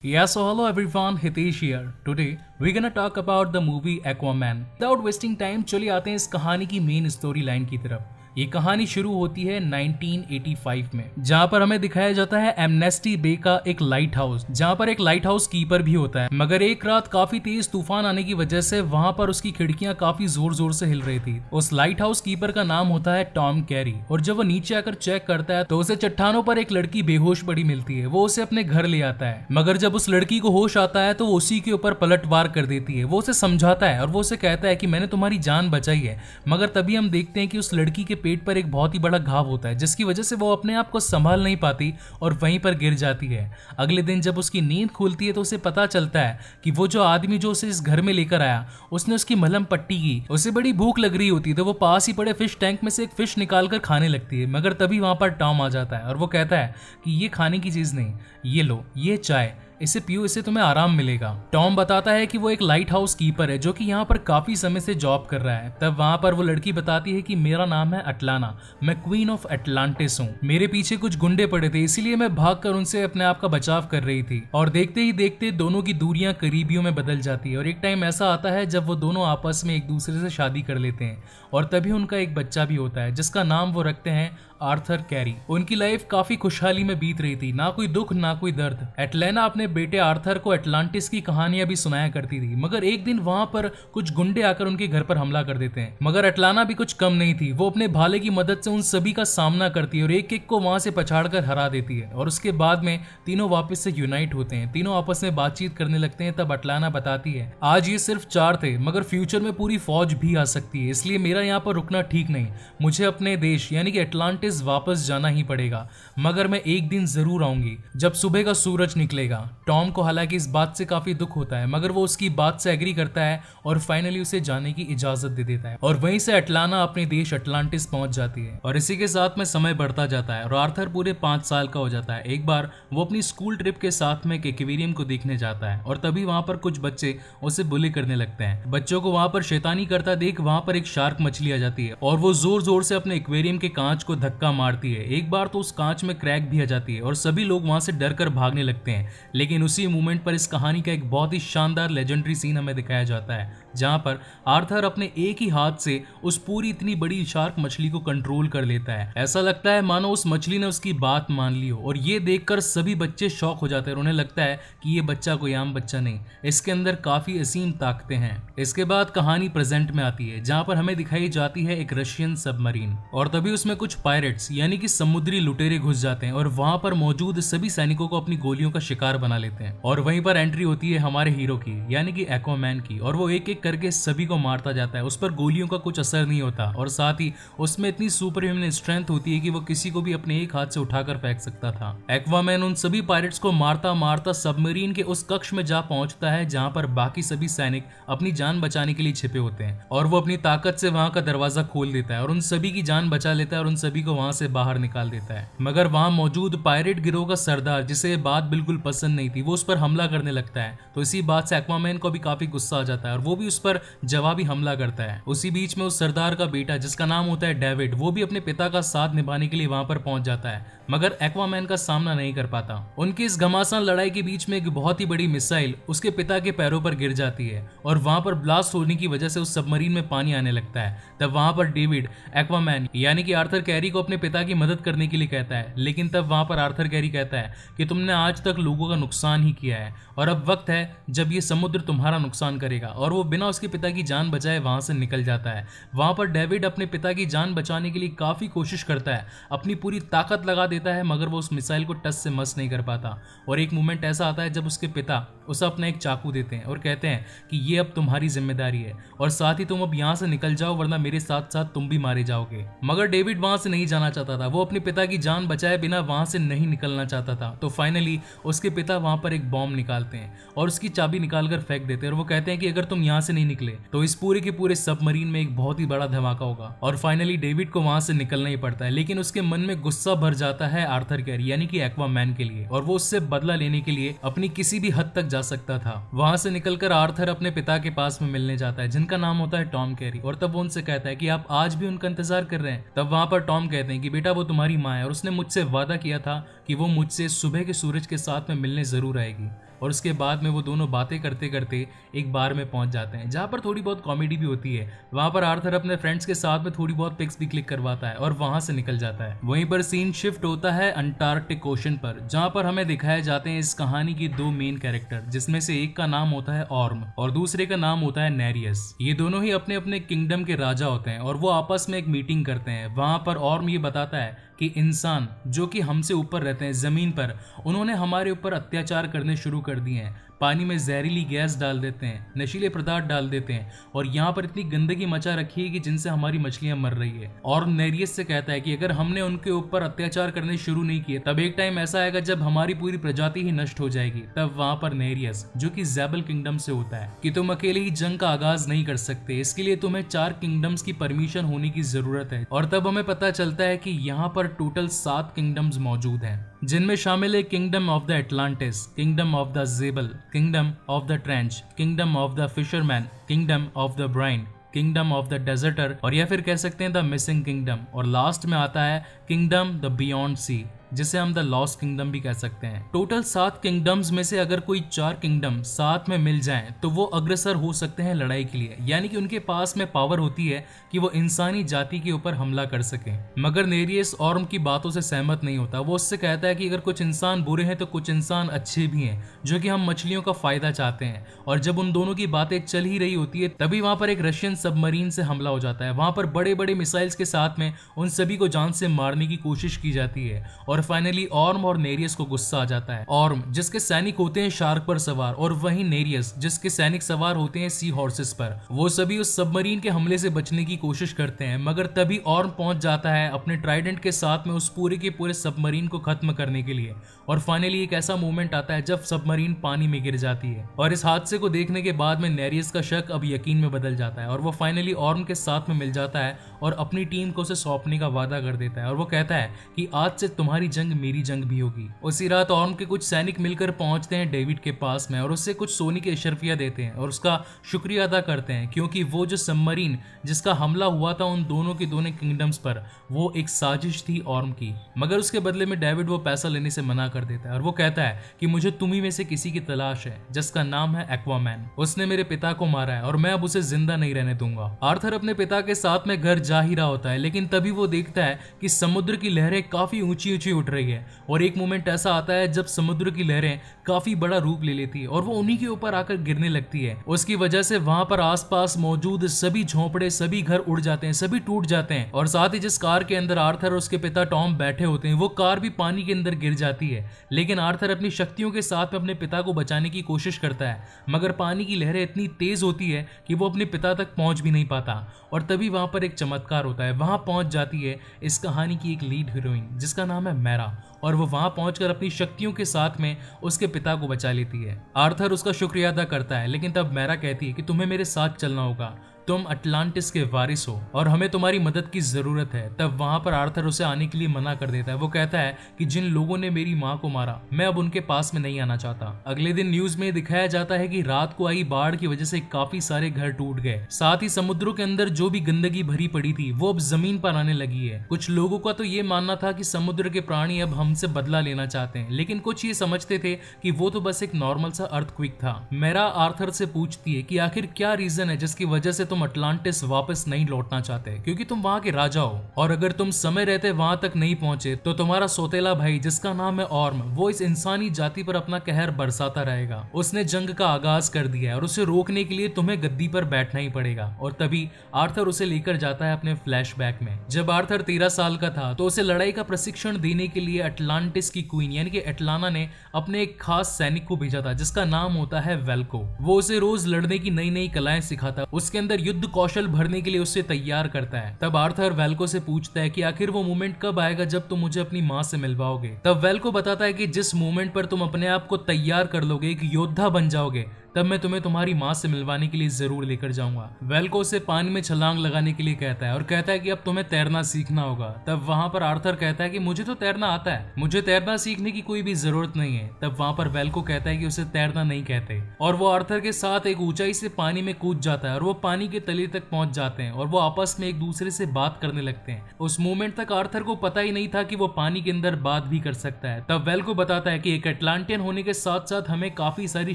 Yeah, so hello everyone, Hitesh here. Today we're gonna talk about the movie Aquaman. Without wasting time, चलिए आते हैं इस कहानी की मेन स्टोरी लाइन की तरफ। ये कहानी शुरू होती है 1985 में, जहाँ पर हमें दिखाया जाता है एमनेस्टी बे का एक लाइट हाउस, जहाँ पर एक लाइट हाउस कीपर भी होता है। मगर एक रात काफी तेज तूफान आने की वजह से वहाँ पर उसकी खिड़कियां काफी जोर जोर से हिल रही थी। उस लाइट हाउस कीपर का नाम होता है टॉम कैरी, और जब वो नीचे आकर चेक करता है तो उसे चट्टानों पर एक लड़की बेहोश पड़ी मिलती है। वो उसे अपने घर ले आता है, मगर जब उस लड़की को होश आता है तो वो उसी के ऊपर पलटवार कर देती है। वो उसे समझाता है और वो उसे कहता है कि मैंने तुम्हारी जान बचाई है, मगर तभी हम देखते हैं कि उस लड़की के पेट पर एक बहुत ही बड़ा घाव होता है, जिसकी वजह से वो अपने आप को संभाल नहीं पाती और वहीं पर गिर जाती है। अगले दिन जब उसकी नींद खुलती है तो उसे पता चलता है कि वो जो आदमी जो उसे इस घर में लेकर आया, उसने उसकी मलहम पट्टी की। उसे बड़ी भूख लग रही होती है तो वो पास ही पड़े फिश टैंक में से एक फिश निकालकर खाने लगती है, मगर तभी वहां पर टॉम आ जाता है और वो कहता है कि ये खाने की चीज नहीं, ये लो, ये चाय, इसे पियो, इससे तुम्हें आराम मिलेगा। टॉम बताता है कि वो एक लाइट हाउस कीपर है जो कि यहाँ पर काफी समय से जॉब कर रहा है। तब वहाँ पर वो लड़की बताती है कि मेरा नाम है अटलाना, मैं क्वीन ऑफ एटलांटिस हूँ। मेरे पीछे कुछ गुंडे पड़े थे, इसीलिए मैं भागकर उनसे अपने आप का बचाव कर रही थी। और देखते ही देखते दोनों की दूरियां करीबियों में बदल जाती है और एक टाइम ऐसा आता है जब वो दोनों आपस में एक दूसरे से शादी कर लेते हैं और तभी उनका एक बच्चा भी होता है जिसका नाम वो रखते हैं आर्थर कैरी। उनकी लाइफ काफी खुशहाली में बीत रही थी, ना कोई दुख ना कोई दर्द। एटलाना अपने बेटे आर्थर को एटलांटिस की कहानियां भी सुनाया करती थी, मगर एक दिन वहां पर कुछ गुंडे आकर उनके घर पर हमला कर देते हैं। मगर एटलाना भी कुछ कम नहीं थी, वो अपने भाले की मदद से उन सभी का सामना करती है और एक एक को वहां से पछाड़कर हरा देती है। और उसके बाद में तीनों वापस से यूनाइट होते हैं, तीनों आपस में बातचीत करने लगते हैं। तब एटलाना बताती है आज ये सिर्फ 4 थे, मगर फ्यूचर में पूरी फौज भी आ सकती है, इसलिए मेरा यहाँ पर रुकना ठीक नहीं। मुझे अपने देश यानी कि एटलांटिस वापस जाना ही पड़ेगा, मगर मैं एक दिन जरूर आऊंगी जब सुबह का सूरज निकलेगा। टॉम को हालांकि इस बात से काफी दुख होता है, मगर वो उसकी बात से एग्री करता है और फाइनली उसे जाने की इजाजत दे देता है। और वहीं से एटलाना अपने देश अटलांटिस पहुंच जाती है और इसी के साथ में समय बढ़ता जाता है और आर्थर पूरे 5 साल का हो जाता है। एक बार वो अपनी स्कूल ट्रिप के साथ में एक एक्वेरियम को देखने जाता है और तभी वहां पर कुछ बच्चे उसे बुली करने लगते हैं। बच्चों को वहां पर शैतानी करता देख वहां पर एक शार्क मछली आ जाती है और वो जोर जोर से अपने एक्वेरियम के कांच को धक्का मारती है। एक बार तो उस कांच में क्रैक भी आ जाती है और सभी लोग वहां से डरकर भागने लगते हैं। लेकिन उसी मोमेंट पर इस कहानी का एक बहुत ही शानदार लेजेंडरी सीन हमें दिखाया जाता है, जहां पर आर्थर अपने एक ही हाथ से उस पूरी इतनी बड़ी शार्क मछली को कंट्रोल कर लेता है। ऐसा लगता है मानो उस मछली ने उसकी बात मान ली हो, और ये देखकर सभी बच्चे शॉक हो जाते हैं और उन्हें लगता है कि ये बच्चा कोई आम बच्चा नहीं, इसके अंदर काफी असीम ताकतें हैं। इसके बाद कहानी प्रेजेंट में आती है, जहां पर हमें दिखाई जाती है एक रशियन सबमरीन, और तभी उसमें कुछ पायरेट्स यानी कि समुद्री लुटेरे घुस जाते हैं और वहां पर मौजूद सभी सैनिकों को अपनी गोलियों का शिकार बना लेते हैं। और वहीं पर एंट्री होती है हमारे हीरो की यानी कि एक्वामैन की, और वो एक एक करके सभी को मारता जाता है। उस पर गोलियों का कुछ असर नहीं होता और साथ ही उसमें इतनी सुपर ह्यूमन स्ट्रेंथ होती है कि वो किसी को भी अपने एक हाथ से उठाकर फेंक सकता था। एक्वामैन उन सभी पायरेट्स को मारता मारता सबमरीन के उस कक्ष में जा पहुंचता है जहां पर बाकी सभी सैनिक अपनी जान बचाने के लिए छिपे होते हैं, और वो अपनी ताकत से वहां का दरवाजा खोल देता है और उन सभी की जान बचा लेता है और उन सभी को वहां से बाहर निकाल देता है। मगर वहां मौजूद पायरेट गिरोह का सरदार, जिसे ये बात बिल्कुल पसंद नहीं थी, वो उस पर हमला करने लगता है। तो इसी बात से एक्वामैन को भी काफी गुस्सा आ जाता है और वो भी उस पर जवाबी हमला करता है। उसी बीच में उस सरदार का बेटा, जिसका नाम होता है डेविड, वो भी अपने पिता का साथ निभाने के लिए वहां पर पहुंच जाता है, मगर एक्वामैन का सामना नहीं कर पाता। उनकी इस घमासान लड़ाई के बीच में एक बहुत ही बड़ी मिसाइल उसके पिता के पैरों पर गिर जाती है और वहां पर ब्लास्ट होने की वजह से उस सबमरीन में पानी आने लगता है। तब वहां पर डेविड एक्वामैन यानी कि आर्थर कैरी को अपने पिता की मदद करने के लिए कहता है, लेकिन तब वहां पर आर्थर कैरी कहता है कि तुमने आज तक लोगों का नुकसान ही किया है और अब वक्त है जब ये समुद्र तुम्हारा नुकसान करेगा। और वो बिना उसके पिता की जान बचाए वहां से निकल जाता है। वहां पर डेविड अपने पिता की जान बचाने के लिए काफी कोशिश करता है, अपनी पूरी ताकत लगा देता है, मगर वो उस मिसाइल को टच से मस नहीं कर पाता। और एक मोमेंट ऐसा आता है जब उसके पिता उसे अपना एक चाकू देते हैं और कहते हैं कि ये अब तुम्हारी जिम्मेदारी है और साथ ही तुम अब यहाँ से निकल जाओ, वरना मेरे साथ साथ तुम भी मारे जाओगे। मगर डेविड वहां से नहीं जाना चाहता था, वो अपने पिता की जान बचाए बिना वहां से नहीं निकलना चाहता था। तो फाइनली उसके पिता वहां पर एक बॉम्ब निकालते हैं और उसकी चाबी निकालकर फेंक देते हैं और वो कहते हैं कि अगर तुम यहाँ से नहीं निकले तो इस पूरे के पूरे सबमरीन में एक बहुत ही बड़ा धमाका होगा। और फाइनली डेविड को वहां से निकलना ही पड़ता है, लेकिन उसके मन में गुस्सा भर जाता है आर्थर कैरी यानी कि एक्वामैन के लिए, और वो उससे बदला लेने के लिए अपनी किसी भी हद तक जा सकता था। वहां से निकलकर आर्थर अपने पिता के पास में मिलने जाता है, जिनका नाम होता है टॉम कैरी, और तब वो उनसे कहता है कि आप आज भी उनका इंतजार कर रहे हैं। तब वहां पर टॉम कहते हैं कि बेटा वो तुम्हारी माँ है और उसने मुझसे वादा किया था कि वो मुझसे सुबह के सूरज के साथ में मिलने जरूर आएगी। और उसके बाद में वो दोनों बातें करते करते एक बार में पहुंच जाते हैं, जहां पर थोड़ी बहुत कॉमेडी भी होती है। वहां पर आर्थर अपने फ्रेंड्स के साथ में थोड़ी बहुत पिक्स भी क्लिक करवाता है और वहां से निकल जाता है। वहीं पर सीन शिफ्ट होता है अंटार्कटिक ओशन पर, जहां पर हमें दिखाए जाते हैं इस कहानी के दो मेन कैरेक्टर, जिसमें से एक का नाम होता है ऑर्म और दूसरे का नाम होता है नेरियस। ये दोनों ही अपने अपने किंगडम के राजा होते हैं और वो आपस में एक मीटिंग करते हैं। वहां पर ऑर्म ये बताता है कि इंसान जो कि हमसे ऊपर रहते हैं जमीन पर, उन्होंने हमारे ऊपर अत्याचार करने शुरू कर दिए हैं, पानी में जहरीली गैस डाल देते हैं, नशीले पदार्थ डाल देते हैं और यहाँ पर इतनी गंदगी मचा रखी है कि जिनसे हमारी मछलियां मर रही है। और नेरियस से कहता है कि अगर हमने उनके ऊपर अत्याचार करने शुरू नहीं किए तब एक टाइम ऐसा आएगा जब हमारी पूरी प्रजाति ही नष्ट हो जाएगी। तब वहां पर नेरियस जो कि ज़ेबल किंगडम से होता है कि तुम अकेले ही जंग का आगाज नहीं कर सकते, इसके लिए तुम्हें 4 किंगडम्स की परमिशन होने की जरूरत है। और तब हमें पता चलता है कि यहाँ पर टोटल 7 किंगडम्स मौजूद हैं, जिनमें शामिल है kingdom of the Atlantis, kingdom of the Xebel, kingdom of the trench, kingdom of the fisherman, kingdom of the brine, kingdom of the deserter और या फिर कह सकते हैं द मिसिंग किंगडम। और लास्ट में आता है किंगडम द बियॉन्ड सी, जिसे हम द लॉस्ट किंगडम भी कह सकते हैं। टोटल 7 किंगडम्स में से अगर कोई 4 किंगडम साथ में मिल जाएं तो वो अग्रसर हो सकते हैं लड़ाई के लिए, यानी कि उनके पास में पावर होती है कि वो इंसानी जाति के ऊपर हमला कर सके। मगर नेरियस ऑर्म की बातों से सहमत नहीं होता। वो उससे कहता है कि अगर कुछ इंसान बुरे हैं तो कुछ इंसान अच्छे भी हैं, जो कि हम मछलियों का फायदा चाहते हैं। और जब उन दोनों की बातें चल ही रही होती है तभी वहां पर एक रशियन सबमरीन से हमला हो जाता है। वहां पर बड़े बड़े मिसाइल्स के साथ में उन सभी को जान से मारने की कोशिश की जाती है और फाइनली ऑर्म और नेरियस को गुस्सा आ जाता है। ऑर्म जिसके सैनिक होते हैं शार्क पर सवार और वहीं नेरियस जिसके सैनिक सवार होते हैं सी हॉर्सेस पर, वो सभी उस सबमरीन के हमले से बचने की कोशिश करते हैं। मगर तभी ऑर्म पहुंच जाता है अपने ट्राइडेंट के साथ में उस पूरे के पूरे सबमरीन को खत्म करने के लिए। और फाइनली एक ऐसा मोमेंट आता है जब सबमरीन पानी में गिर जाती है और इस हादसे को देखने के बाद में नेरियस का शक अब यकीन में बदल जाता है और वो फाइनली ऑर्म के साथ में मिल जाता है और अपनी टीम को उसे सौंपने का वादा कर देता है। और वो कहता है कि आज से तुम्हारी जंग मेरी जंग भी होगी। उसी रात ऑर्म के कुछ सैनिक मिलकर पहुंचते हैं डेविड के पास में और उससे कुछ सोने की अशर्फियां देते हैं और उसका शुक्रिया अदा करते हैं, क्योंकि वो जो सबमरीन जिसका हमला हुआ था उन दोनों के दोनों किंगडम्स पर, वो एक साजिश थी ऑर्म की। मगर उसके बदले में डेविड वो पैसा लेने से मना कर देता है और वो कहता है कि मुझे तुम्ही में से किसी की तलाश है जिसका नाम है एक्वामैन। उसने मेरे पिता को मारा है और मैं अब उसे जिंदा नहीं रहने दूंगा। आर्थर अपने पिता के साथ में घर जा ही रहा होता है, लेकिन तभी वो देखता है कि समुद्र की लहरें काफी ऊंची ऊंची उठ रही है और एक मोमेंट ऐसा आता है जब समुद्र की लहरें काफी बड़ा रूप ले लेती है और वो उन्हीं के ऊपर आकर गिरने लगती है। उसकी वजह से वहां पर आसपास मौजूद सभी झोंपड़े, सभी घर उड़ जाते हैं, सभी टूट जाते हैं और साथ ही जिस कार के अंदर आर्थर और उसके पिता टॉम बैठे होते हैं वो कार भी पानी के अंदर गिर जाती है। लेकिन आर्थर अपनी शक्तियों के साथ में अपने पिता को बचाने की कोशिश करता है, मगर पानी की लहरें इतनी तेज होती है कि वो अपने पिता तक पहुंच भी नहीं पाता। और तभी वहां पर एक चमत्कार होता है, वहां पहुंच जाती है इस कहानी की एक लीड हीरोइन जिसका नाम है मैरा और वो वहां पहुंचकर अपनी शक्तियों के साथ में उसके पिता को बचा लेती है। आर्थर उसका शुक्रिया अदा करता है, लेकिन तब मैरा कहती है कि तुम्हें मेरे साथ चलना होगा, तुम अटलांटिस के वारिस हो और हमें तुम्हारी मदद की जरूरत है। तब वहां पर आर्थर उसे आने के लिए मना कर देता है। वो कहता है कि जिन लोगों ने मेरी माँ को मारा मैं अब उनके पास में नहीं आना चाहता। अगले दिन न्यूज में दिखाया जाता है कि रात को आई बाढ़ की वजह से काफी सारे घर टूट गए, साथ ही समुद्रों के अंदर जो भी गंदगी भरी पड़ी थी वो अब जमीन पर आने लगी है। कुछ लोगों का तो ये मानना था कि समुद्र के प्राणी अब हमसे बदला लेना चाहते हैं, लेकिन कुछ ये समझते थे कि वो तो बस एक नॉर्मल सा अर्थक्वेक था। मेरा आर्थर से पूछती है कि आखिर क्या रीजन है जिसकी वजह से तुम अटलांटिस वापस नहीं लौटना चाहते, क्योंकि तुम वहां के राजा हो और अगर तुम समय रहते वहां तक नहीं पहुंचे तो तुम्हारा सौतेला भाई जिसका नाम है ऑर्म, वो इस इंसानी जाति पर अपना कहर बरसाता रहेगा। उसने जंग का आगाज कर दिया है और उसे रोकने के लिए तुम्हें गद्दी पर बैठना ही पड़ेगा। और तभी आर्थर उसे लेकर जाता है अपने फ्लैशबैक में। जब आर्थर 13 साल का था तो उसे लड़ाई का प्रशिक्षण देने के लिए अटलांटिस की क्वीन यानी कि एटलाना ने अपने एक खास सैनिक को भेजा था जिसका नाम होता है वेल्को। वो उसे रोज लड़ने की नई नई कलाएं सिखाता, उसके अंदर युद्ध कौशल भरने के लिए उससे तैयार करता है। तब आर्थर वेल्को से पूछता है कि आखिर वो मोमेंट कब आएगा जब तुम मुझे अपनी माँ से मिलवाओगे। तब वेल्को बताता है कि जिस मोमेंट पर तुम अपने आप को तैयार कर लोगे, एक योद्धा बन जाओगे, तब मैं तुम्हें तुम्हारी माँ से मिलवाने के लिए जरूर लेकर जाऊंगा। वेल्को उसे पानी में छलांग लगाने के लिए कहता है और कहता है कि अब तुम्हें तैरना सीखना होगा। तब वहां पर आर्थर कहता है कि मुझे तो तैरना आता है, मुझे तैरना सीखने की कोई भी जरूरत नहीं है। तब वहां पर वेल्को कहता है कि उसे तैरना नहीं कहते और वो आर्थर के साथ एक ऊंचाई से पानी में कूद जाता है और वो पानी के तले तक पहुंच जाते हैं और वो आपस में एक दूसरे से बात करने लगते हैं। उस मोमेंट तक आर्थर को पता ही नहीं था कि वो पानी के अंदर बात भी कर सकता है। तब वेल्को बताता है कि एक एटलांटियन होने के साथ साथ हमें काफी सारी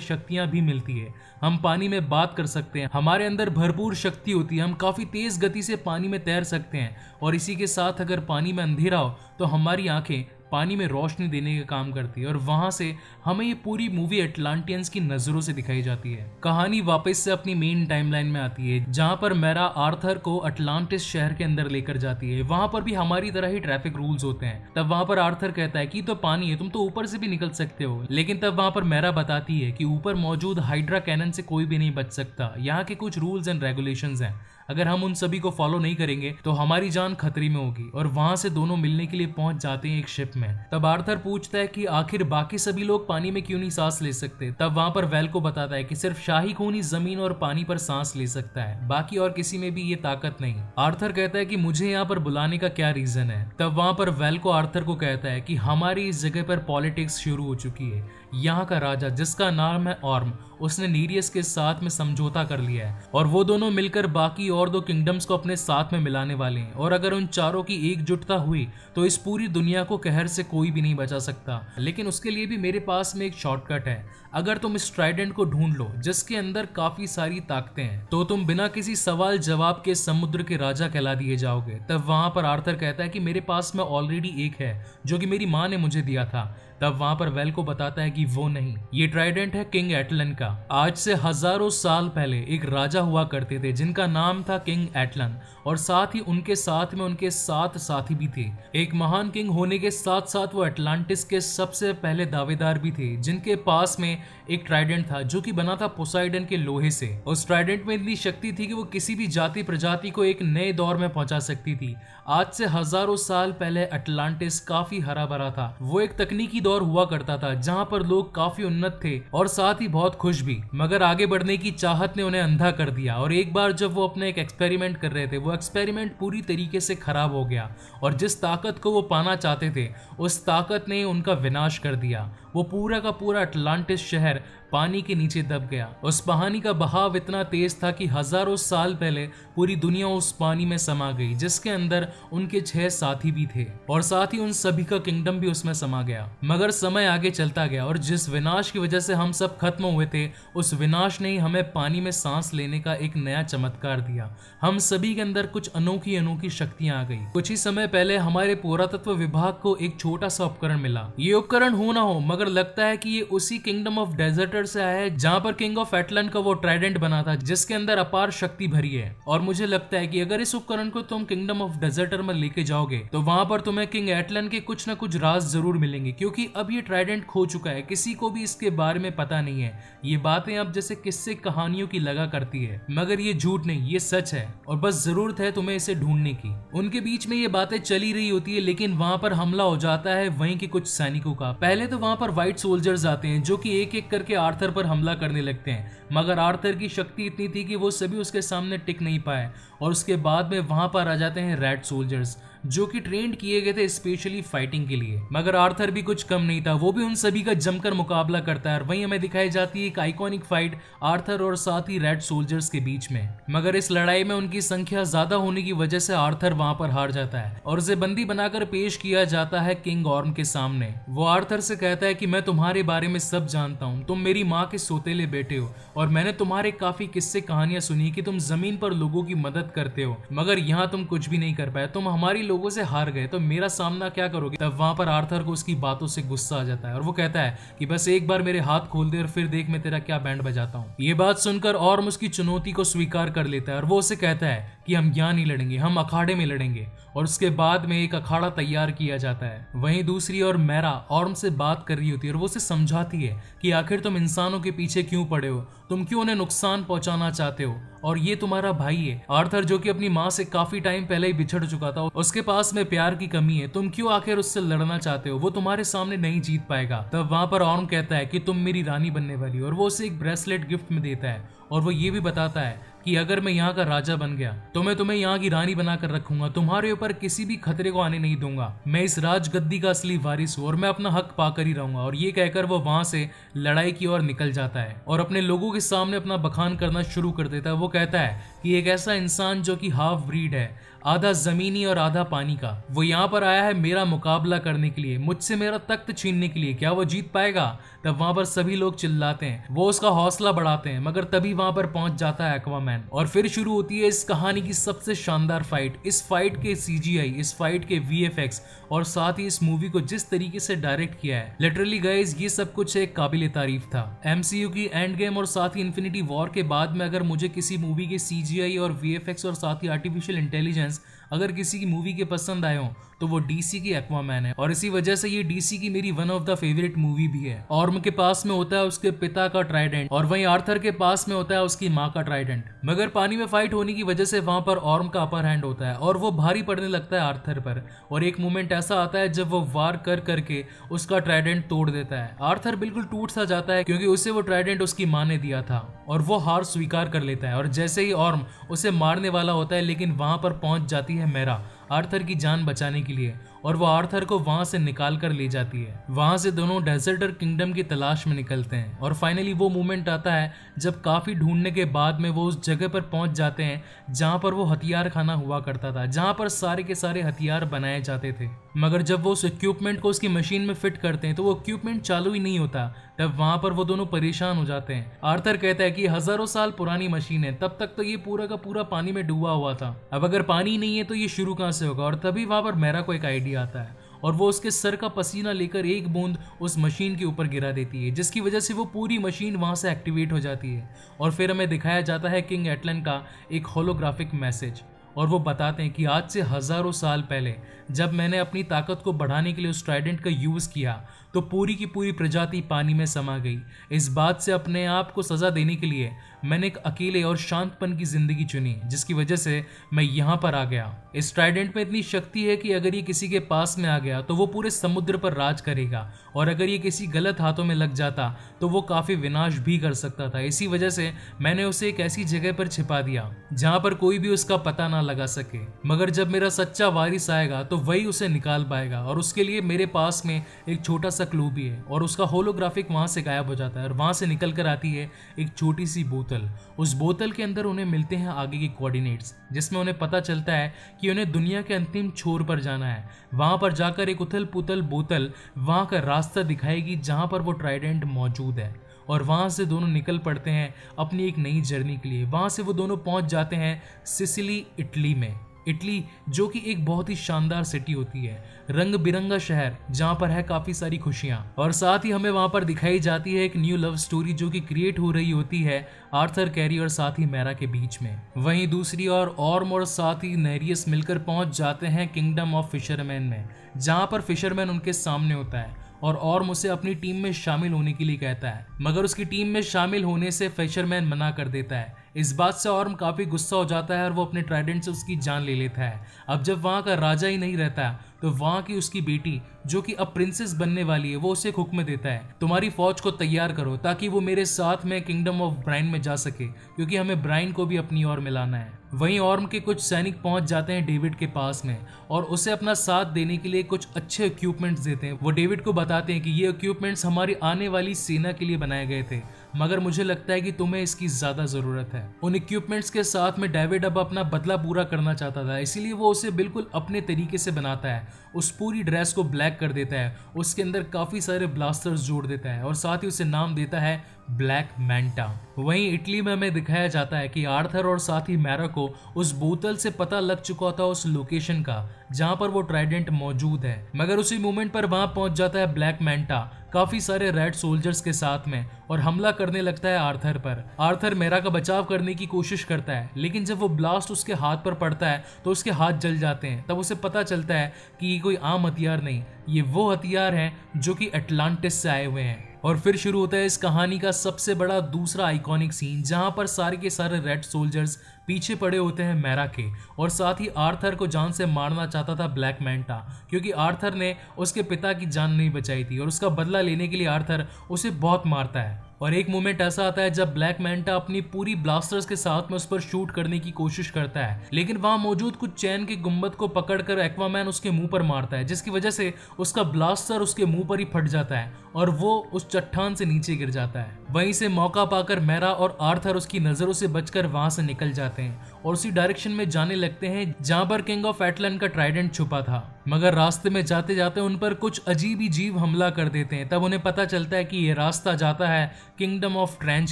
शक्तियां भी मिलती है। हम पानी में बात कर सकते हैं, हमारे अंदर भरपूर शक्ति होती है, हम काफी तेज गति से पानी में तैर सकते हैं और इसी के साथ अगर पानी में अंधेरा हो तो हमारी आंखें पानी में रोशनी देने का काम करती है। और वहां से हमें ये पूरी मूवी एटलांटियंस की नजरों से दिखाई जाती है। कहानी वापस से अपनी मेन टाइमलाइन में आती है जहां पर मेरा आर्थर को अटलांटिस शहर के अंदर लेकर जाती है। वहां पर भी हमारी तरह ही ट्रैफिक रूल्स होते हैं। तब वहां पर आर्थर कहता है कि तो पानी है, तुम तो ऊपर से भी निकल सकते हो। लेकिन तब वहां पर मेरा बताती है कि ऊपर मौजूद हाइड्रा कैनन से कोई भी नहीं बच सकता। यहाँ के कुछ रूल्स एंड रेगुलेशंस हैं, अगर हम उन सभी को फॉलो नहीं करेंगे तो हमारी जान खतरे में होगी। और वहां से दोनों मिलने के लिए पहुंच जाते हैं एक शिप में। तब आर्थर पूछता है कि आखिर बाकी सभी लोग पानी में क्यों नहीं सांस ले सकते। तब वहां पर वेल्को बताता है कि सिर्फ शाही खून ही जमीन और पानी पर सांस ले सकता है, बाकी और किसी में भी ये ताकत नहीं। आर्थर कहता है कि मुझे यहाँ पर बुलाने का क्या रीजन है। तब वहां पर वेल्को आर्थर को कहता है कि हमारी इस जगह पर पॉलिटिक्स शुरू हो चुकी है। यहाँ का राजा जिसका नाम है ऑर्म, उसने नीरियस के साथ में समझौता कर लिया है और वो दोनों मिलकर बाकी और 2 किंगडम्स को अपने साथ में मिलाने वाले हैं। और अगर उन चारों की एकजुटता हुई तो इस पूरी दुनिया को कहर से कोई भी नहीं बचा सकता। लेकिन उसके लिए भी मेरे पास में एक शॉर्टकट है। अगर तुम इस ट्राइडेंट को ढूंढ लो जिसके अंदर काफी सारी ताकतें हैं तो तुम बिना किसी सवाल जवाब के समुद्र के राजा कहला दिए जाओगे। तब वहां पर आर्थर कहता है कि मेरे पास में ऑलरेडी एक है जो कि मेरी माँ ने मुझे दिया था। तब वहां पर वेल्को बताता है कि वो नहीं, ये ट्राइडेंट है किंग एटलन का। आज से हजारों साल पहले एक राजा हुआ करते थे जिनका नाम था किंग एटलन और साथ ही उनके साथ में उनके 7 साथी भी थे। एक महान किंग होने के साथ साथ वो अटलांटिस के सबसे पहले दावेदार भी थे जिनके पास में एक ट्राइडेंट था जो कि बना था पोसाइडन के लोहे से। उस ट्राइडेंट में इतनी शक्ति थी कि वो किसी भी जाति प्रजाति को एक नए दौर में पहुंचा सकती थी। आज से हजारों साल पहले अटलांटिस काफी हरा भरा था। वो एक तकनीकी दौर हुआ करता था जहां पर लोग काफी उन्नत थे और साथ ही बहुत खुश भी, मगर आगे बढ़ने की चाहत ने उन्हें अंधा कर दिया। और एक बार जब वो अपने एक एक्सपेरिमेंट कर रहे थे, वो एक्सपेरिमेंट पूरी तरीके से खराब हो गया और जिस ताकत को वो पाना चाहते थे उस ताकत ने उनका विनाश कर दिया। वो पूरा का पूरा अटलांटिस शहर पानी के नीचे दब गया। उस पानी का बहाव इतना तेज था कि हजारों साल पहले पूरी दुनिया उस पानी में समा गई जिसके अंदर उनके 6 साथी भी थे और साथ ही उन सभी का किंगडम भी उसमें समा गया। मगर समय आगे चलता गया और जिस विनाश की वजह से हम सब खत्म हुए थे उस विनाश ने हमें पानी में सांस लेने का एक नया चमत्कार दिया। हम सभी के अंदर कुछ अनोखी अनोखी शक्तियां आ गई। कुछ ही समय पहले हमारे पुरातत्व विभाग को एक छोटा सा उपकरण मिला। ये उपकरण हो ना हो मगर लगता है कि ये उसी किंगडम ऑफ डेजर्टर से आया है जहां पर किंग ऑफ एटलन का वो ट्राइडेंट बना था जिसके अंदर अपार शक्ति भरी है। और मुझे लगता है कि अगर इस उपकरण को तुम किंगडम ऑफ डेजर्टर में लेके जाओगे तो वहां पर तुम्हें किंग एटलन के कुछ न कुछ राज जरूर मिलेंगे, क्योंकि अब ये ट्राइडेंट खो चुका है, किसी को भी इसके बारे में पता नहीं है। ये बातें अब जैसे किस्से कहानियों की लगा करती है, मगर ये झूठ नहीं, ये सच है और बस जरूरत है तुम्हें इसे ढूंढने की। उनके बीच में ये बातें चली रही होती है लेकिन वहां पर हमला हो जाता है वहीं के कुछ सैनिकों का। पहले तो वहां पर व्हाइट सोल्जर्स आते हैं जो कि एक एक करके आर्थर पर हमला करने लगते हैं, मगर आर्थर की शक्ति इतनी थी कि वो सभी उसके सामने टिक नहीं पाए। और उसके बाद में वहां पर आ जाते हैं रेड सोल्जर्स जो कि ट्रेंड किए गए थे स्पेशली फाइटिंग के लिए। मगर आर्थर भी कुछ कम नहीं था, वो भी उन सभी का जमकर मुकाबला करता है और वहीं हमें दिखाई जाती है एक आइकॉनिक फाइट आर्थर और साथ ही रेड सोल्जर्स के बीच में। मगर इस लड़ाई में उनकी संख्या ज्यादा होने की वजह से आर्थर वहां पर हार जाता है और उसे बंदी बनाकर पेश किया जाता है किंग ऑर्म के सामने। वो आर्थर से कहता है कि मैं तुम्हारे बारे में सब जानता हूँ, तुम मेरी माँ के सौतेले बेटे हो और मैंने तुम्हारे काफी किस्से कहानियां सुनी कि तुम जमीन पर लोगों की मदद करते हो, मगर यहाँ तुम कुछ भी नहीं कर पाए, तुम हमारी लोगों से हार गए, तो मेरा सामना क्या करोगे। तब वहां पर आर्थर को उसकी बातों से गुस्सा आ जाता है और वो कहता है कि बस एक बार मेरे हाथ खोल दे और फिर देख मैं तेरा क्या बैंड बजाता हूँ। ये बात सुनकर ऑर्म उसकी चुनौती को स्वीकार कर लेता है और वो उसे कहता है कि हम यहाँ नहीं लड़ेंगे, हम अखाड़े में लड़ेंगे, और उसके बाद में एक अखाड़ा तैयार किया जाता है। वहीं दूसरी ओर मैरा ऑर्म से बात कर रही होती है और वो उसे समझाती है कि आखिर तुम इंसानों के पीछे क्यों पड़े हो, तुम क्यों उन्हें नुकसान पहुंचाना चाहते हो, और ये तुम्हारा भाई है आर्थर जो कि अपनी माँ से काफी टाइम पहले ही बिछड़ चुका था, उसके पास में प्यार की कमी है, तुम क्यों आखिर उससे लड़ना चाहते हो, वो तुम्हारे सामने नहीं जीत पाएगा। तब वहां पर ऑर्म कहता है कि तुम मेरी रानी बनने वाली हो, और वो उसे एक ब्रेसलेट गिफ्ट में देता है, और वो ये भी बताता है कि अगर मैं यहाँ का राजा बन गया तो मैं तुम्हें यहाँ की रानी बनाकर रखूंगा, तुम्हारे ऊपर किसी भी खतरे को आने नहीं दूंगा, मैं इस राजगद्दी का असली वारिस हूँ और मैं अपना हक पाकर ही रहूंगा। और ये कहकर वो वहां से लड़ाई की ओर निकल जाता है और अपने लोगों के सामने अपना बखान करना शुरू कर देता है। वो कहता है कि एक ऐसा इंसान जो कि हाफ ब्रीड है, आधा जमीनी और आधा पानी का, वो यहाँ पर आया है मेरा मुकाबला करने के लिए, मुझसे मेरा तख्त छीनने के लिए, क्या वो जीत पाएगा? तब वहां पर सभी लोग चिल्लाते हैं, वो उसका हौसला बढ़ाते हैं, मगर तभी वहां पर पहुंच जाता है एक्वामैन और फिर शुरू होती है इस कहानी की सबसे शानदार फाइट। इस फाइट के CGI, इस फाइट के VFX और साथ ही इस मूवी को जिस तरीके से डायरेक्ट किया है, लिटरली गाइस ये सब कुछ एक काबिले तारीफ था। MCU की एंड गेम और साथ ही इन्फिनिटी वॉर के बाद में अगर मुझे किसी मूवी के CGI और VFX और साथ ही आर्टिफिशियल इंटेलिजेंस अगर किसी की मूवी के पसंद आए हो तो वो DC की एक्वामैन है, और इसी वजह से ये DC की मेरी one of the favourite movie भी है। ऑर्म के पास में होता है उसके पिता का ट्राइडेंट और वहीं आर्थर के पास में होता है उसकी माँ का ट्राइडेंट, मगर पानी में फाइट होने की वजह से वहां पर ऑर्म का अपर हैंड होता है और वो भारी पड़ने लगता है आर्थर पर, और एक मोमेंट ऐसा आता है जब वो वार कर करके उसका ट्राइडेंट तोड़ देता है। आर्थर बिल्कुल टूट सा जाता है क्योंकि उसे वो ट्राइडेंट उसकी माँ ने दिया था, और वो हार स्वीकार कर लेता है। और जैसे ही ऑर्म उसे मारने वाला होता है, लेकिन वहां पर पहुंच जाती है मैरा आर्थर की जान बचाने के लिए, और वो आर्थर को वहां से निकाल कर ले जाती है। वहां से दोनों डेजर्टर किंगडम की तलाश में निकलते हैं और फाइनली वो मोमेंट आता है जब काफी ढूंढने के बाद में वो उस जगह पर पहुंच जाते हैं जहां पर वो हथियार खाना हुआ करता था, जहां पर सारे के सारे हथियार बनाए जाते थे। मगर जब वो उस इक्विपमेंट को उसकी मशीन में फिट करते हैं तो वो इक्विपमेंट चालू ही नहीं होता। तब वहां पर वो दोनों परेशान हो जाते हैं। आर्थर कहता है कि हजारों साल पुरानी मशीन है, तब तक तो ये पूरा का पूरा पानी में डूबा हुआ था, अब अगर पानी नहीं है तो ये शुरू कहां से होगा। और तभी वहां पर मैरा को एक आइडिया आता है और वो उसके सर का पसीना लेकर एक बूंद उस मशीन के ऊपर गिरा देती है, जिसकी वजह से वो पूरी मशीन वहां से एक्टिवेट हो जाती है। और फिर हमें दिखाया जाता है किंग एटलन का एक होलोग्राफिक मैसेज, और वो बताते हैं कि आज से हजारों साल पहले जब मैंने अपनी ताकत को बढ़ाने के लिए उस ट्राइडेंट का यूज किया तो पूरी की पूरी प्रजाति पानी में समा गई। इस बात से अपने आप को सजा देने के लिए मैंने एक अकेले और शांतपन की जिंदगी चुनी, जिसकी वजह से मैं यहाँ पर आ गया। इस ट्राइडेंट में इतनी शक्ति है कि अगर ये किसी के पास में आ गया तो वो पूरे समुद्र पर राज करेगा, और अगर ये किसी गलत हाथों में लग जाता तो वो काफी विनाश भी कर सकता था। इसी वजह से मैंने उसे एक ऐसी जगह पर छिपा दिया जहां पर कोई भी उसका पता ना लगा सके, मगर जब मेरा सच्चा वारिस आएगा तो वही उसे निकाल पाएगा, और उसके लिए मेरे पास में एक छोटा सा क्लू भी है। और उसका होलोग्राफिक वहां से गायब हो जाता है और वहां से निकल कर आती है एक छोटी सी बोतल। उस बोतल के अंदर उन्हें मिलते हैं आगे के कोऑर्डिनेट्स, जिसमें उन्हें पता चलता है कि उन्हें दुनिया के अंतिम छोर पर जाना है। वहां पर जाकर एक उथल पुथल बोतल वहां का रास्ता दिखाएगी जहां पर वो ट्राइडेंट मौजूद है, और वहां से दोनों निकल पड़ते हैं अपनी एक नई जर्नी के लिए। वहां से वो दोनों पहुंच जाते हैं सिसिली, इटली में। इटली जो कि एक बहुत ही शानदार सिटी होती है, रंग बिरंगा शहर जहां पर है काफी सारी खुशियां, और साथ ही हमें वहां पर दिखाई जाती है एक न्यू लव स्टोरी जो कि क्रिएट हो रही होती है आर्थर कैरी और साथ ही मैरा के बीच में। वहीं दूसरी ओर ऑर्म और साथ ही नेरियस मिलकर पहुंच जाते हैं किंगडम ऑफ फिशरमैन में, जहां पर फिशरमैन उनके सामने होता है और ऑर्म उसे अपनी टीम में शामिल होने के लिए कहता है, मगर उसकी टीम में शामिल होने से फिशरमैन मना कर देता है। इस बात से ऑर्म काफी गुस्सा हो जाता है और वो अपने ट्राइडेंट से उसकी जान ले लेता है। अब जब वहां का राजा ही नहीं रहता तो वहां की उसकी बेटी जो कि अब प्रिंसेस बनने वाली है, वो उसे एक हुक्म देता है, तुम्हारी फौज को तैयार करो ताकि वो मेरे साथ में किंगडम ऑफ ब्राइन में जा सके, क्योंकि हमें ब्राइन को भी अपनी ओर मिलाना है। वहीं ऑर्म के कुछ सैनिक पहुंच जाते हैं डेविड के पास में और उसे अपना साथ देने के लिए कुछ अच्छे इक्विपमेंट्स देते हैं। वो डेविड को बताते हैं कि ये इक्विपमेंट्स हमारी आने वाली सेना के लिए बनाए गए थे, मगर मुझे लगता है कि तुम्हें इसकी ज्यादा जरूरत है। उन इक्विपमेंट्स के साथ में डेविड अब अपना बदला पूरा करना चाहता था, इसीलिए वो उसे बिल्कुल अपने तरीके से बनाता है। उस पूरी ड्रेस को ब्लैक कर देता है, उसके अंदर काफी सारे ब्लास्टर्स जोड़ देता है और साथ ही उसे नाम देता है ब्लैक मैंटा। वहीं इटली में हमें दिखाया जाता है कि आर्थर और साथ ही मैरा को उस बोतल से पता लग चुका था उस लोकेशन का जहां पर वो ट्राइडेंट मौजूद है, मगर उसी मोमेंट पर वहां पहुंच जाता है ब्लैक मैंटा काफी सारे रेड सोल्जर्स के साथ में और हमला करने लगता है आर्थर पर। आर्थर मैरा का बचाव करने की कोशिश करता है, लेकिन जब वो ब्लास्ट उसके हाथ पर पड़ता है तो उसके हाथ जल जाते हैं। तब उसे पता चलता है कि ये कोई आम हथियार नहीं, ये वो हथियार हैं जो कि अटलांटिस से आए हुए हैं। और फिर शुरू होता है इस कहानी का सबसे बड़ा दूसरा आइकॉनिक सीन, जहां पर सारे के सारे रेड सोल्जर्स पीछे पड़े होते हैं मैरा के, और साथ ही आर्थर को जान से मारना चाहता था ब्लैक मैंटा, क्योंकि आर्थर ने उसके पिता की जान नहीं बचाई थी और उसका बदला लेने के लिए आर्थर उसे बहुत मारता है। और एक मोमेंट ऐसा आता है जब ब्लैक मैंटा अपनी पूरी ब्लास्टर्स के साथ में उस पर शूट करने की कोशिश करता है, लेकिन वहां मौजूद कुछ चैन के गुंबद को पकड़कर एक्वामैन उसके मुंह पर मारता है, जिसकी वजह से उसका ब्लास्टर उसके मुंह पर ही फट जाता है और वो उस चट्टान से नीचे गिर जाता है। वहीं से मौका पाकर मैरा और आर्थर उसकी नजरों से बचकर वहां से निकल जाते हैं और उसी डायरेक्शन में जाने लगते हैं जहां पर किंग ऑफ एटलन का ट्राइडेंट छुपा था। मगर रास्ते में जाते जाते उन पर कुछ अजीब ही जीव हमला कर देते हैं। तब उन्हें पता चलता है कि ये रास्ता जाता है किंगडम ऑफ ट्रेंच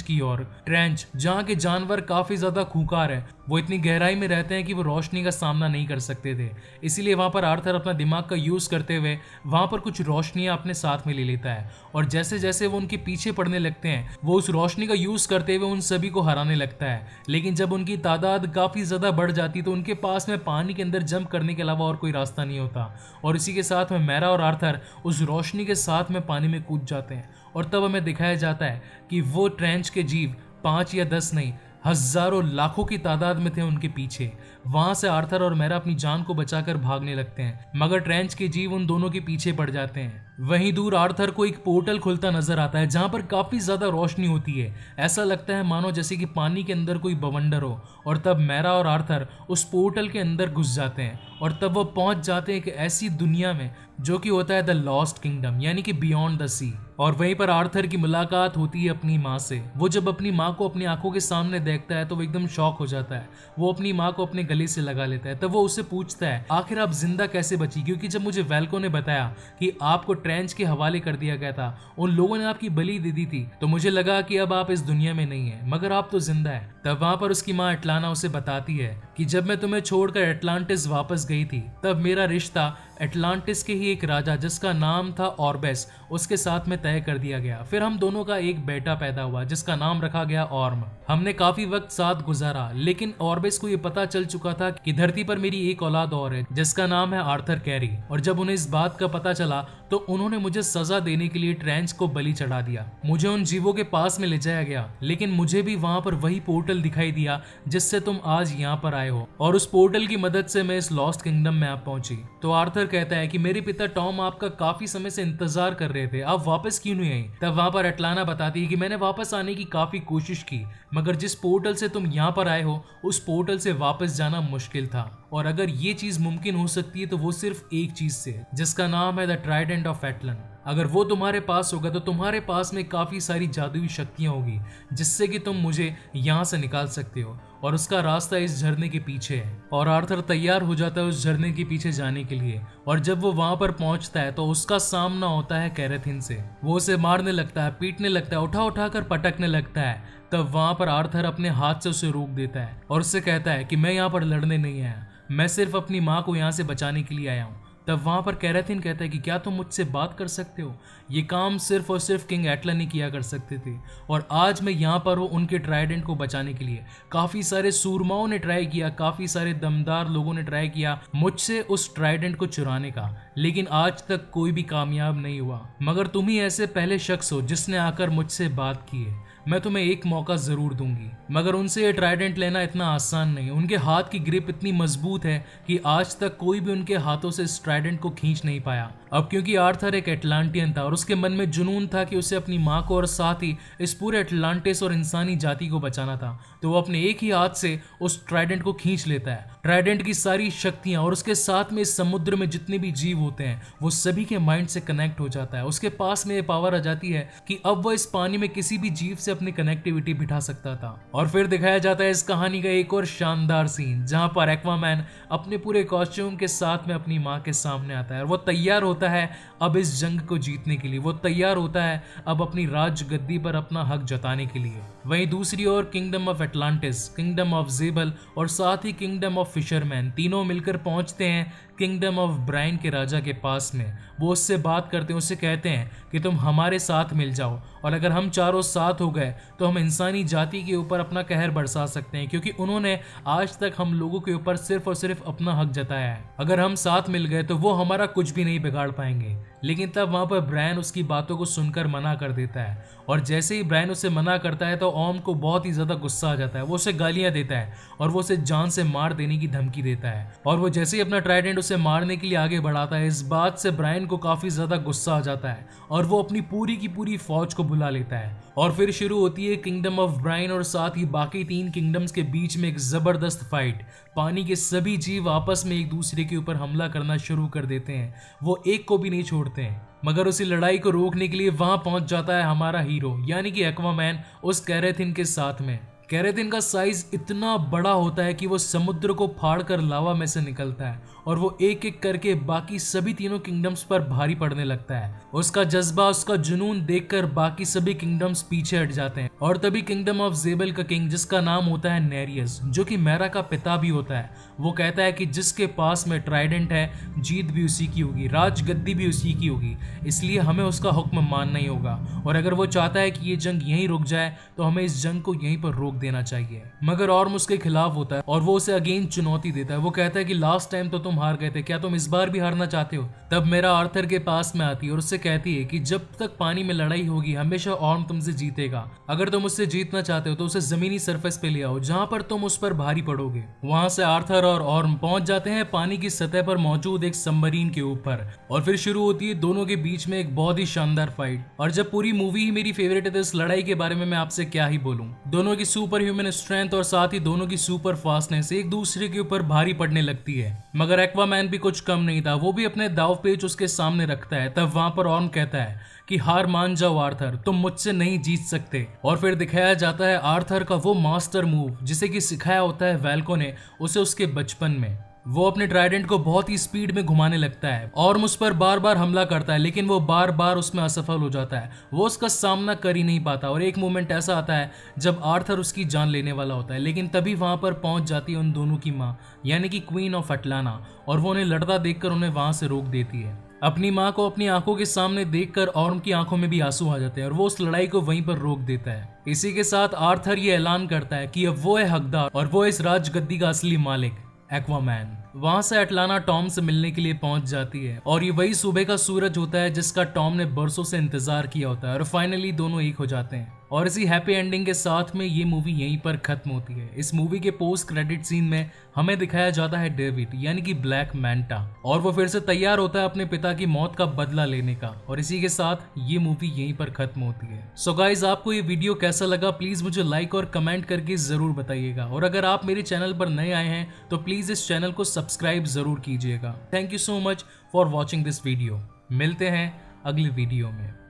की ओर। ट्रेंच जहाँ के जानवर काफी ज्यादा खूंखार है, वो इतनी गहराई में रहते हैं कि वो रोशनी का सामना नहीं कर सकते थे, इसीलिए वहां पर आर्थर अपना दिमाग का यूज करते हुए वहां पर कुछ रोशनियां अपने साथ में ले लेता है और जैसे जैसे वो उनके पीछे पड़ने लगते हैं वो उस रोशनी का यूज करते हुए उन सभी को हराने लगता है। लेकिन जब उनकी तादाद काफी ज्यादा बढ़ जाती तो उनके पास में पानी के अंदर जंप करने के अलावा और कोई रास्ता नहीं होता और इसी के साथ में मैरा और आर्थर उस रोशनी के साथ में पानी में कूद जाते हैं। और तब हमें दिखाया जाता है कि वो ट्रेंच के जीव 5 या 10 नहीं, हजारों लाखों की तादाद में थे उनके पीछे। वहां से आर्थर और मैरा अपनी जान को बचाकर भागने लगते हैं, मगर ट्रेंच के जीव उन दोनों के पीछे पड़ जाते हैं। वहीं दूर आर्थर को एक पोर्टल खुलता नजर आता है जहां पर काफी ज्यादा रोशनी होती है, ऐसा लगता है मानो जैसे कि पानी के अंदर कोई बवंडर हो। और तब मैरा और आर्थर उस पोर्टल के अंदर घुस जाते हैं और तब वो पहुंच जाते हैं एक ऐसी दुनिया में जो कि होता है द लॉस्ट किंगडम, यानी कि बियॉन्ड द सी। और वहीं पर आर्थर की मुलाकात होती है अपनी माँ से। वो जब अपनी माँ को अपनी आंखों के सामने देखता है तो वो एकदम शॉक हो जाता है। वो अपनी माँ को अपने गले से लगा लेता है। तब वो उससे पूछता है आखिर आप जिंदा कैसे बची, क्योंकि जब मुझे वेल्को ने बताया कि आपको ट्रेंच के हवाले कर दिया गया था, उन लोगों ने आपकी बलि दे दी थी, तो मुझे लगा कि अब आप इस दुनिया में नहीं है, मगर आप तो जिंदा है। तब वहां पर उसकी माँ एटलाना उसे बताती है कि जब मैं तुम्हें छोड़कर एटलांटिस वापस गई थी तब मेरा रिश्ता एटलांटिस के ही एक राजा जिसका नाम था ऑर्बेस, उसके साथ में तय कर दिया गया। फिर हम दोनों का एक बेटा पैदा हुआ जिसका नाम रखा गया ऑर्म। हमने काफी वक्त साथ गुजारा, लेकिन ऑर्बेस को ये पता चल चुका था कि धरती पर मेरी एक औलाद और है जिसका नाम है आर्थर कैरी। और जब उन्हें इस बात का पता चला तो उन्होंने मुझे सजा देने के लिए ट्रेंच को बलि चढ़ा दिया। मुझे उन जीवों के पास में ले जाया गया, लेकिन मुझे भी वहां पर वही पोर्टल दिखाई दिया जिससे तुम आज यहाँ पर आए हो, और उस पोर्टल की मदद से मैं इस लॉस्ट किंगडम में आप पहुंची। तो आर्थर कहता है कि मेरे पिता टॉम आपका काफी समय से इंतजार कर रहे थे, आप वापस क्यों नहीं आई। तब वहां पर एटलाना बताती है कि मैंने वापस आने की काफी कोशिश की, मगर जिस पोर्टल से तुम यहाँ पर आए हो उस पोर्टल से वापस जाना मुश्किल था, और अगर ये चीज मुमकिन हो सकती है तो वो सिर्फ एक चीज से, जिसका नाम है द ट्राइडेंट ऑफ एटलन। अगर वो तुम्हारे पास होगा तो तुम्हारे पास में काफी सारी जादुई शक्तियां होगी जिससे कि तुम मुझे यहाँ से निकाल सकते हो, और उसका रास्ता इस झरने के पीछे है। और आर्थर तैयार हो जाता है उस झरने के पीछे जाने के लिए, और जब वो वहां पर पहुंचता है तो उसका सामना होता है कैरेथिन से। वो उसे मारने लगता है, पीटने लगता है, उठा उठा कर पटकने लगता है। तब वहां पर आर्थर अपने हाथ से उसे रोक देता है और उससे कहता है कि मैं यहाँ पर लड़ने नहीं आया, मैं सिर्फ अपनी माँ को यहाँ से बचाने के लिए आया हूँ। तब वहां पर कैरेथिन कहता है कि क्या तुम मुझसे बात कर सकते हो, ये काम सिर्फ और सिर्फ किंग एटलन ही किया कर सकते थे, और आज मैं यहाँ पर हूँ उनके ट्राइडेंट को बचाने के लिए। काफी सारे सूरमाओं ने ट्राई किया, काफी सारे दमदार लोगों ने ट्राई किया मुझसे उस ट्राइडेंट को चुराने का, लेकिन आज तक कोई भी कामयाब नहीं हुआ, मगर तुम ही ऐसे पहले शख्स हो जिसने आकर मुझसे बात की है। मैं तुम्हें एक मौका जरूर दूंगी। मगर उनसे ये ट्राइडेंट लेना इतना आसान नहीं। उनके हाथ की ग्रिप इतनी मजबूत है कि आज तक कोई भी उनके हाथों से इस ट्राइडेंट को खींच नहीं पाया। अब क्योंकि आर्थर एक एटलांटियन था और उसके मन में जुनून था कि उसे अपनी माँ को और साथ ही इस पूरे एटलांटिस और इंसानी जाति को बचाना था, तो वो अपने एक ही हाथ से उस ट्राइडेंट को खींच लेता है। ट्राइडेंट की सारी शक्तियां और उसके साथ में इस समुद्र में जितने भी जीव होते हैं वो सभी के माइंड से कनेक्ट हो जाता है। उसके पास में ये पावर आ जाती है कि अब वो इस पानी में किसी भी जीव से अपनी कनेक्टिविटी बिठा सकता था। और फिर दिखाया जाता है इस कहानी का एक और शानदार सीन जहां पर एक्वामैन अपने पूरे कॉस्ट्यूम के साथ में अपनी माँ के सामने आता है और वो तैयार होता होता है अब इस जंग को जीतने के लिए, वो तैयार होता है अब अपनी राज गद्दी पर अपना हक जताने के लिए। वहीं दूसरी ओर kingdom of Atlantis, kingdom of Xebel और साथ ही किंगडम ऑफ फिशरमैन तीनों मिलकर पहुंचते हैं किंगडम ऑफ ब्राइन के राजा के पास में। वो उससे बात करते हैं, उससे कहते हैं कि तुम हमारे साथ मिल जाओ और अगर हम चारों साथ हो गए तो हम इंसानी जाति के ऊपर अपना कहर बरसा सकते हैं, क्योंकि उन्होंने आज तक हम लोगों के ऊपर सिर्फ और सिर्फ अपना हक जताया है। अगर हम साथ मिल गए तो वो हमारा कुछ भी नहीं बिगाड़ पाएंगे। लेकिन तब वहां पर ब्रायन उसकी बातों को सुनकर मना कर देता है और जैसे ही ब्रायन उसे मना करता है तो ऑर्म को बहुत ही ज्यादा गुस्सा आ जाता है। वो उसे गालियां देता है और वो उसे जान से मार देने की धमकी देता है और वो जैसे ही अपना ट्राइडेंट उसे मारने के लिए आगे बढ़ाता है, इस बात से ब्रायन को काफी ज्यादा गुस्सा आ जाता है और वो अपनी पूरी की पूरी फौज को बुला लेता है और फिर शुरू होती है किंगडम ऑफ ब्रायन और साथ ही बाकी 3 किंगडम्स के बीच में एक जबरदस्त फाइट। पानी के सभी जीव आपस में एक दूसरे के ऊपर हमला करना शुरू कर देते हैं, वो एक को भी नहीं छोड़ते हैं। मगर उसी लड़ाई को रोकने के लिए वहां पहुंच जाता है हमारा हीरो यानी कि एक्वामैन उस कैरेथिन के साथ में। कैरेथिन का साइज इतना बड़ा होता है कि वो समुद्र को फाड़कर लावा में से निकलता है और वो एक एक करके बाकी सभी तीनों किंगडम्स पर भारी पड़ने लगता है। उसका जज्बा, उसका जुनून देखकर बाकी सभी किंगडम्स पीछे हट जाते हैं और तभी किंगडम ऑफ जेबल का किंग, जिसका नाम होता है नेरियस, जो कि मैरा का पिता भी होता है, वो कहता है कि जिसके पास में ट्राइडेंट है जीत भी उसी की होगी, राज गद्दी भी उसी की होगी, इसलिए हमें उसका हुक्म मानना ही होगा और अगर वो चाहता है कि ये जंग यहीं रुक जाए तो हमें इस जंग को यहीं पर रोक देना चाहिए। मगर ऑर्म उसके खिलाफ होता है और वो उसे अगेन चुनौती देता है। वो कहता है कि लास्ट टाइम तो तुम हार गए थे, क्या तुम इस बार भी हारना चाहते हो? तब मेरा आर्थर के पास में आती है और उससे कहती है कि जब तक पानी में लड़ाई होगी हमेशा ऑर्म तुमसे जीतेगा। अगर तुम उससे जीतना चाहते हो तो उसे जमीनी सरफेस पे ले आओ जहां पर तुम उस पर भारी पड़ोगे। वहां से आर्थर और ऑर्म पहुंच जाते हैं पानी की सतह पर मौजूद एक सबमरीन के ऊपर और फिर शुरू होती है दोनों के बीच में एक बहुत ही शानदार फाइट। और जब पूरी मूवी ही मेरी फेवरेट है तो इस लड़ाई के बारे में मैं आपसे क्या ही बोलूं। दोनों की सुपर ह्यूमन स्ट्रेंथ और साथ ही दोनों की सुपर फास्टनेस एक दूसरे के ऊपर भारी पड़ने लगती है। मगर एक्वामैन भी कुछ कम नहीं था, वो भी अपने दाव पेच उसके सामने रखता है। तब वहां पर ऑर्म कहता है कि हार मान जाओ आर्थर, तुम मुझसे नहीं जीत सकते। और फिर दिखाया जाता है आर्थर का वो मास्टर मूव जिसे कि सिखाया होता है वैल्को ने उसे उसके बचपन में। वो अपने ट्राइडेंट को बहुत ही स्पीड में घुमाने लगता है और उस पर बार बार हमला करता है, लेकिन वो बार बार उसमें असफल हो जाता है। वो उसका सामना कर ही नहीं पाता और एक मोमेंट ऐसा आता है जब आर्थर उसकी जान लेने वाला होता है, लेकिन तभी वहां पर पहुंच जाती है उन दोनों की माँ यानी कि क्वीन ऑफ अटलाना और वो उन्हें लड़ता देखकर उन्हें वहां से रोक देती है। अपनी माँ को अपनी आंखों के सामने देखकर ऑर्म की आंखों में भी आंसू आ जाते हैं और वो उस लड़ाई को वहीं पर रोक देता है। इसी के साथ आर्थर ये ऐलान करता है कि अब वो है हकदार और वो इस राजगद्दी का असली मालिक एक्वामैन। वहां से अटलाना टॉम से मिलने के लिए पहुंच जाती है और ये वही सुबह का सूरज होता है जिसका टॉम ने बरसों से इंतजार किया होता है और फाइनली दोनों एक हो जाते हैं और इसी हैप्पी एंडिंग के साथ में ये मूवी यहीं पर खत्म होती है। इस मूवी के पोस्ट क्रेडिट सीन में हमें दिखाया जाता है डेविड यानी कि ब्लैक मैंटा और वो फिर से तैयार होता है अपने पिता की मौत का बदला लेने का और इसी के साथ ये मूवी यहीं पर खत्म होती है। सो गाइज, आपको ये वीडियो कैसा लगा प्लीज मुझे लाइक और कमेंट करके जरूर बताइएगा और अगर आप मेरे चैनल पर नए आए हैं तो प्लीज इस चैनल को सब्सक्राइब जरूर कीजिएगा। Thank you so much for watching this video. मिलते हैं अगली वीडियो में।